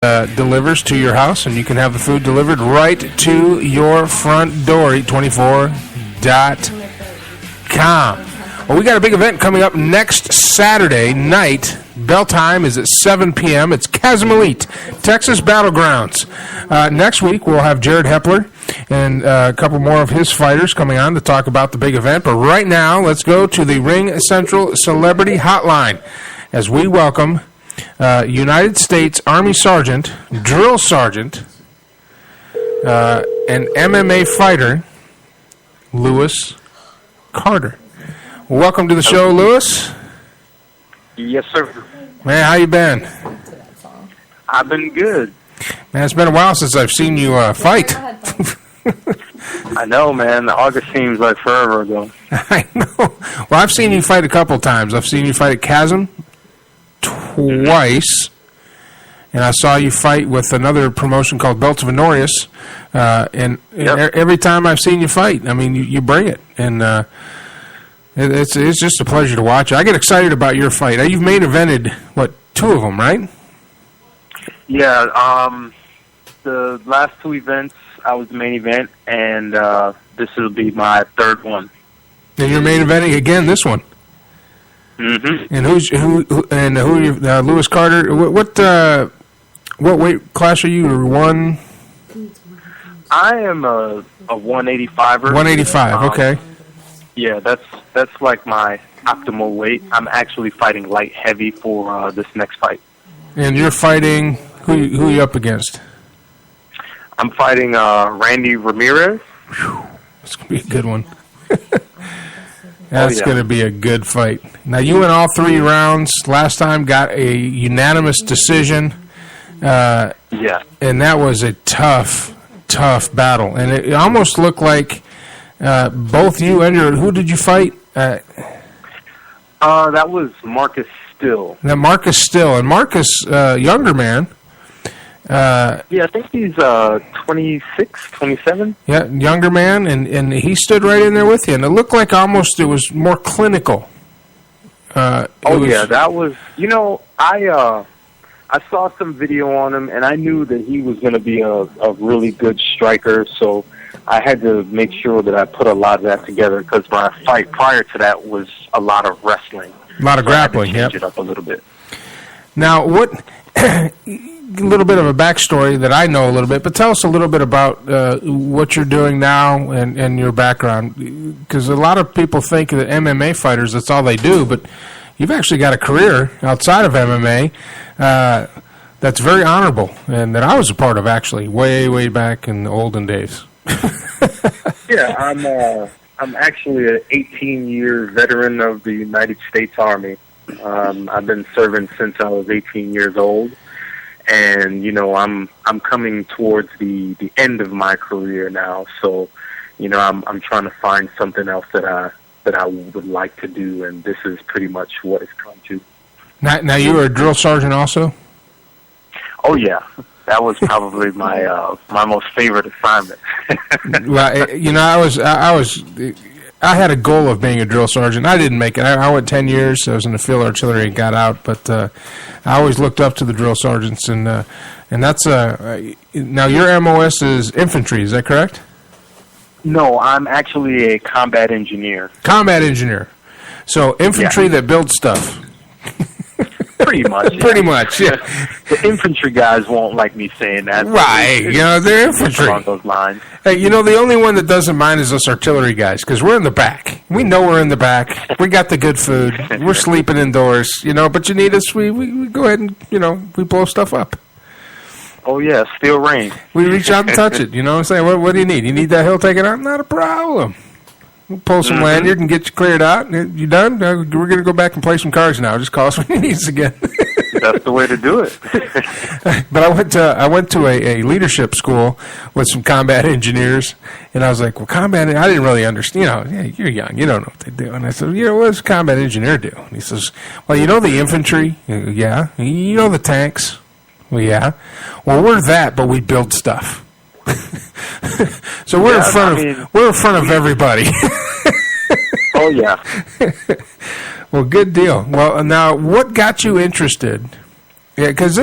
delivers to your house, and you can have the food delivered right to your front door. Eat24.com. Well, we got a big event coming up next Saturday night. Bell time is at 7 p.m. It's Chasm Elite, Texas Battlegrounds. Next week, we'll have Jared Hepler and a couple more of his fighters coming on to talk about the big event. But right now, let's go to the Ring Central Celebrity Hotline as we welcome United States Army Sergeant, Drill Sergeant, and MMA fighter, Lewis Carter. Welcome to the show, Lewis. Yes, sir. Man, how you been? I've been good. Man, it's been a while since I've seen you fight. I know, man. August seems like forever ago. I know. Well, I've seen you fight a couple times. I've seen you fight at Chasm twice, and I saw you fight with another promotion called Belts of Honorius. And every time I've seen you fight, I mean, you bring it, and it's just a pleasure to watch. I get excited about your fight. You've main evented, what, 2 of them, right? Yeah, the last 2 events, I was the main event, and this will be my 3rd one. And you're main eventing again this one? Mm-hmm. And who are you, Lewis Carter? What weight class are you? Or one? I am a 185er. 185, okay. Yeah, that's like my optimal weight. I'm actually fighting light heavy for this next fight. And you're fighting, who are you up against? I'm fighting Randy Ramirez. Whew, that's going to be a good one. That's going to be a good fight. Now, you went all 3 rounds. Last time got a unanimous decision. Yeah. And that was a tough battle. And it almost looked like both you and who did you fight? That was Marcus Still. Now, Marcus Still. And Marcus, younger man. Yeah, I think he's 26, 27. Yeah, younger man, and he stood right in there with you. And it looked like almost it was more clinical. That was, I saw some video on him, and I knew that he was going to be a really good striker, so I had to make sure that I put a lot of that together, because my fight prior to that was a lot of wrestling. A lot of grappling, yeah. Change it up a little bit. Now, a little bit of a backstory that I know a little bit, but tell us a little bit about what you're doing now and your background, because a lot of people think that MMA fighters, that's all they do, but you've actually got a career outside of MMA that's very honorable, and that I was a part of, actually, way back in the olden days. Yeah, I'm actually an 18-year veteran of the United States Army. I've been serving since I was 18 years old, and I'm coming towards the end of my career now. So, I'm trying to find something else that I would like to do, and this is pretty much what it's come to. Now you were a drill sergeant also? Oh yeah, that was probably my most favorite assignment. Well, I had a goal of being a drill sergeant. I didn't make it. I went 10 years. I was in the field artillery and got out. But I always looked up to the drill sergeants, and that's now your MOS is infantry. Is that correct? No, I'm actually a combat engineer. Combat engineer. So infantry that builds stuff. Pretty much. Yeah. Pretty much, yeah. The infantry guys won't like me saying that. Right, they're infantry. Along those lines. Hey, the only one that doesn't mind is us artillery guys, because we're in the back. We know we're in the back. We got the good food. We're sleeping indoors, but you need us, we go ahead and, we blow stuff up. Oh, yeah, steel rain. We reach out and touch it, you know what I'm saying? What do you need? You need that hill taken out? Not a problem. We'll pull some lanyard and get you cleared out. You done? We're going to go back and play some cards now. Just call us when you need us again. That's the way to do it. But I went to a leadership school with some combat engineers, and I was like, well, combat, I didn't really understand. You're young. You don't know what they do. And I said, what does a combat engineer do? And he says, well, the infantry? Yeah. You know the tanks? Well, yeah. Well, we're that, but we build stuff. So we're in front of everybody. Oh yeah. Well, good deal. Well, now, what got you interested Yeah, because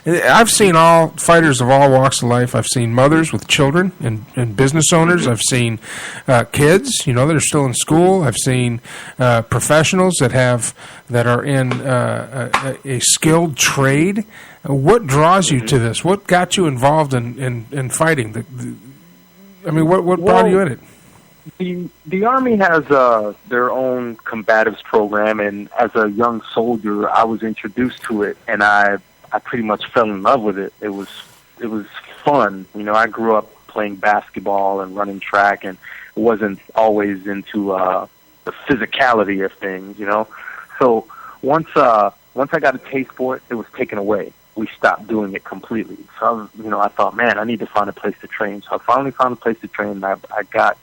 I've seen all fighters of all walks of life. I've seen mothers with children and business owners. I've seen kids, that are still in school. I've seen professionals that are in a skilled trade. What draws you to this? What got you involved in fighting? What brought you in it? The Army has their own combatives program, and as a young soldier, I was introduced to it, and I pretty much fell in love with it. It was fun. I grew up playing basketball and running track, and wasn't always into the physicality of things. So once I got a taste for it, it was taken away. We stopped doing it completely. So I thought, man, I need to find a place to train. So I finally found a place to train. I got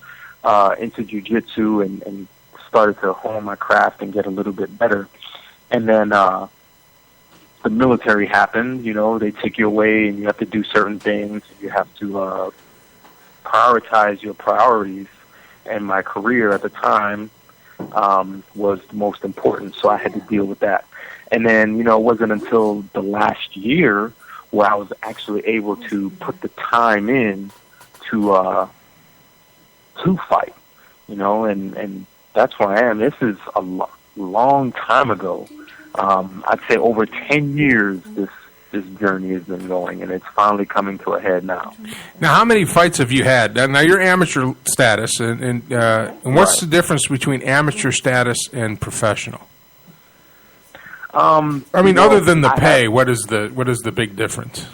into jiu-jitsu and started to hone my craft and get a little bit better. And then the military happened. They take you away and you have to do certain things. You have to prioritize your priorities. And my career at the time was the most important, so I had to deal with that. And then, it wasn't until the last year where I was actually able to put the time in to fight, and that's where I am. This is a long time ago. I'd say over 10 years this journey has been going, and it's finally coming to a head now. Now, how many fights have you had? Now, you're amateur status, and what's the difference between amateur status and professional? Other than the pay, what is the big difference?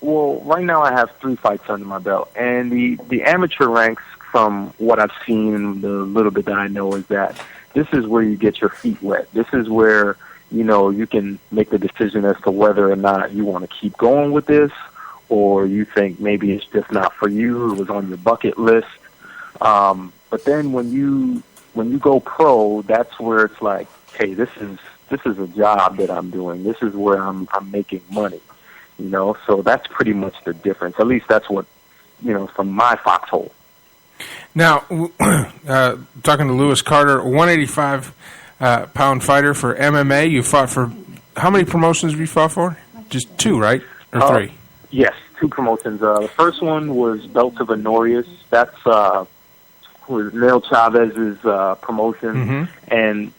Well, right now I have 3 fights under my belt, and the amateur ranks, from what I've seen, the little bit that I know, is that this is where you get your feet wet. This is where, you can make the decision as to whether or not you want to keep going with this, or you think maybe it's just not for you. It was on your bucket list. But then when you go pro, that's where it's like, hey, this is a job that I'm doing. This is where I'm making money. So that's pretty much the difference. At least that's what, from my foxhole. Now, talking to Lewis Carter, 185-pound fighter for MMA. You fought for, how many promotions have you fought for? Just 2, right? Or 3? Yes, 2 promotions. The first one was Belt of Honorius. That's was Neil Chavez's promotion. And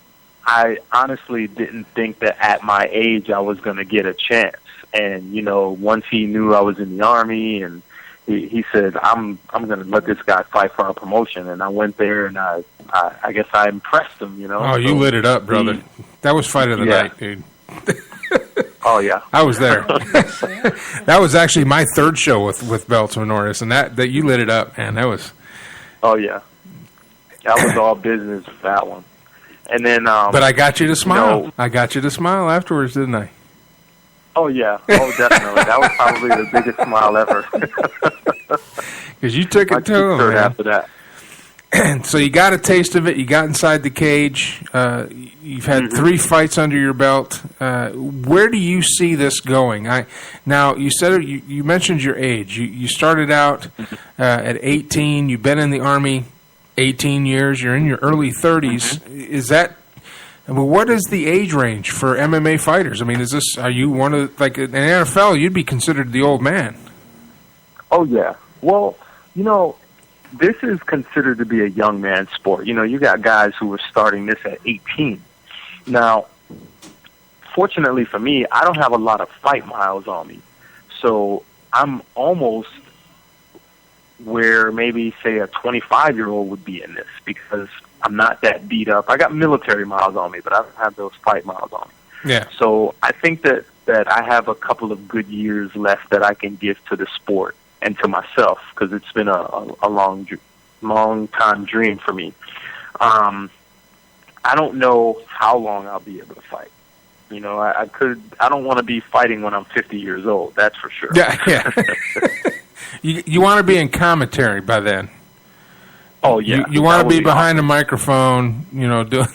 I honestly didn't think that at my age I was going to get a chance. And, once he knew I was in the Army, and he said, I'm going to let this guy fight for our promotion. And I went there, and I guess I impressed him, Oh, you lit it up, brother. That was fight of the night, dude. Oh, yeah. I was there. That was actually my 3rd show with Belt of Honorius, and that you lit it up, man. That was... Oh, yeah. That was all business with that one. And then... but I got you to smile. I got you to smile afterwards, didn't I? Oh, yeah. Oh, definitely. That was probably the biggest smile ever. Because you took it to him, man. After that. So you got a taste of it. You got inside the cage. You've had 3 fights under your belt. Where do you see this going? Now, you said you mentioned your age. You started out at 18. You've been in the Army 18 years. You're in your early 30s. Is that... Well, what is the age range for MMA fighters? Are you one of, like, in the NFL, you'd be considered the old man. Oh, yeah. Well, this is considered to be a young man sport. You got guys who are starting this at 18. Now, fortunately for me, I don't have a lot of fight miles on me. So I'm almost where maybe, say, a 25-year-old would be in this, because I'm not that beat up. I got military miles on me, but I don't have those fight miles on me. Yeah. So I think that I have a couple of good years left that I can give to the sport and to myself, because it's been a long time dream for me. I don't know how long I'll be able to fight. I don't want to be fighting when I'm 50 years old. That's for sure. Yeah. You want to be in commentary by then. Oh, yeah. You want to be behind a microphone, doing...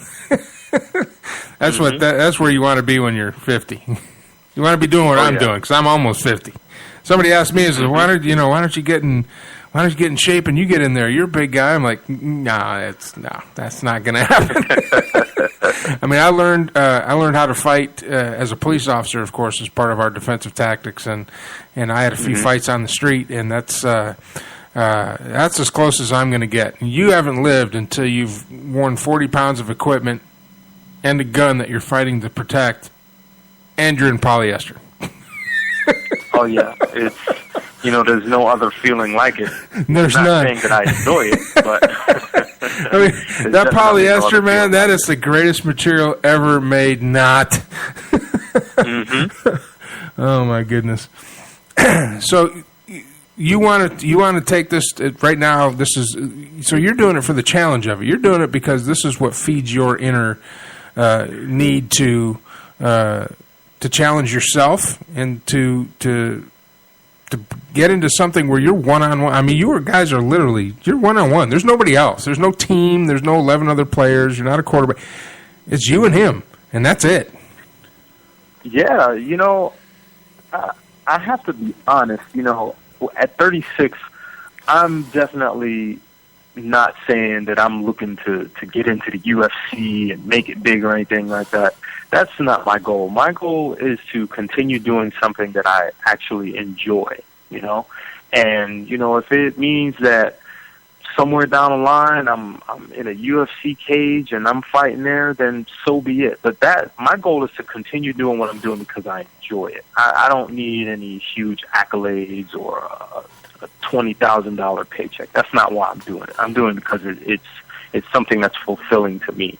That's where you want to be when you're 50. You want to be doing what I'm doing, because I'm almost 50. Somebody asked me, why don't you get in shape and you get in there? You're a big guy. I'm like, that's not going to happen. I mean, I learned how to fight as a police officer, of course, as part of our defensive tactics, and I had a few fights on the street, and that's as close as I'm going to get. You haven't lived until you've worn 40 pounds of equipment and a gun that you're fighting to protect, and you're in polyester. Oh yeah, it's there's no other feeling like it. There's not none. saying that I enjoy it, but I mean, that polyester, man, that is the greatest material ever made. Not. Oh my goodness. So you want to take this right now? This is so you're doing it for the challenge of it. You're doing it because this is what feeds your inner need to challenge yourself and to get into something where you're one-on-one. I mean, you're one-on-one. There's nobody else. There's no team. There's no 11 other players. You're not a quarterback. It's you and him, and that's it. Yeah, I have to be honest. At 36, I'm definitely not saying that I'm looking to get into the UFC and make it big or anything like that. That's not my goal. My goal is to continue doing something that I actually enjoy, And, if it means that somewhere down the line I'm in a UFC cage and I'm fighting there, then so be it. But my goal is to continue doing what I'm doing because I enjoy it. I don't need any huge accolades or a $20,000 paycheck. That's not why I'm doing it. I'm doing it because it's something that's fulfilling to me.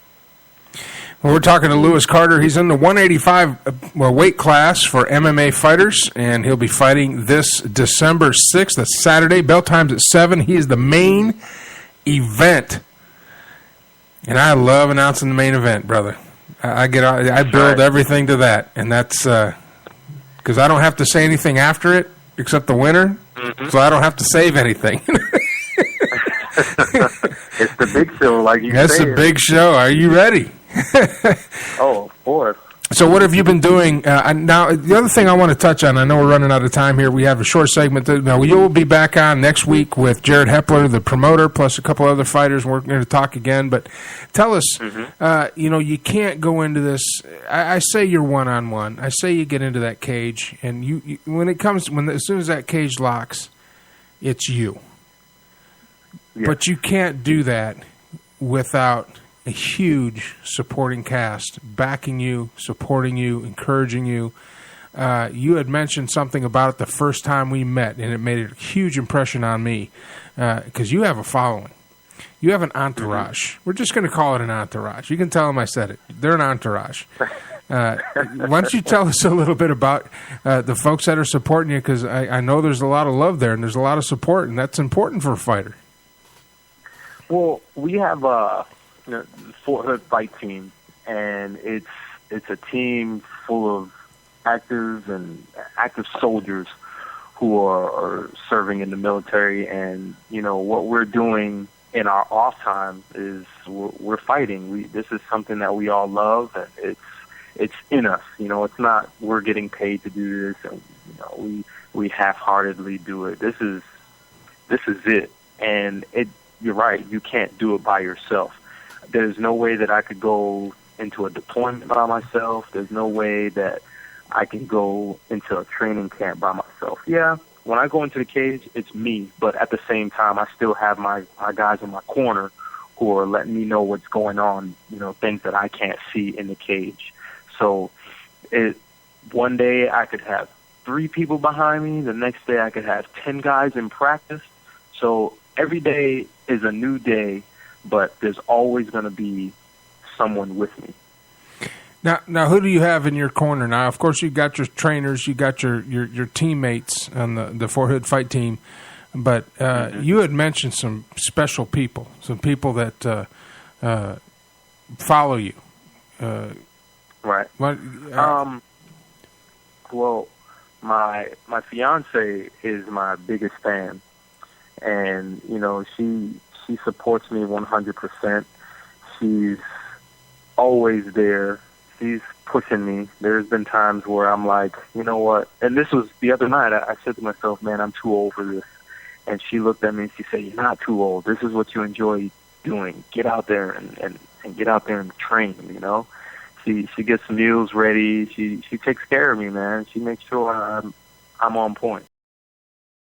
Well, we're talking to Lewis Carter. He's in the 185 weight class for MMA fighters, and he'll be fighting this December 6th, that's Saturday. Bell time's at 7. He is the main event. And I love announcing the main event, brother. I build everything to that, and that's because I don't have to say anything after it except the winner, so I don't have to save anything. It's the big show, like you said. That's the big show. Are you ready? Oh, of course. So what have you been doing? Now, the other thing I want to touch on, I know we're running out of time here. We have a short segment. You'll be back on next week with Jared Hepler, the promoter, plus a couple other fighters. We're going to talk again. But tell us, you can't go into this. I say you're one-on-one. I say you get into that cage, and as soon as that cage locks, it's you. Yeah. But you can't do that without a huge supporting cast backing you, supporting you, encouraging you. You had mentioned something about it the first time we met, and it made a huge impression on me because you have a following. You have an entourage. We're just going to call it an entourage. You can tell them I said it. They're an entourage. Why don't you tell us a little bit about the folks that are supporting you, because I know there's a lot of love there and there's a lot of support, and that's important for a fighter. Well, we have the Fort Hood fight team, and it's a team full of active soldiers who are serving in the military, and what we're doing in our off time is we're fighting. This is something that we all love, and it's in us. It's not we're getting paid to do this, and we half-heartedly do it. This is it, and you're right. You can't do it by yourself. There's no way that I could go into a deployment by myself. There's no way that I can go into a training camp by myself. Yeah, when I go into the cage, it's me. But at the same time, I still have my guys in my corner who are letting me know what's going on, things that I can't see in the cage. So one day I could have 3 people behind me. The next day I could have 10 guys in practice. So every day is a new day, but there's always going to be someone with me. Now, who do you have in your corner? Now, of course, you got your trainers, you got your teammates on the Fort Hood fight team, but you had mentioned some special people, some people that follow you. Right. Well, my fiance is my biggest fan, and she supports me 100%. She's always there. She's pushing me. There's been times where I'm like, you know what? And this was the other night. I said to myself, man, I'm too old for this. And she looked at me and she said, you're not too old. This is what you enjoy doing. Get out there and and get out there and train. You know, she gets the meals ready. She takes care of me, man. She makes sure I'm on point.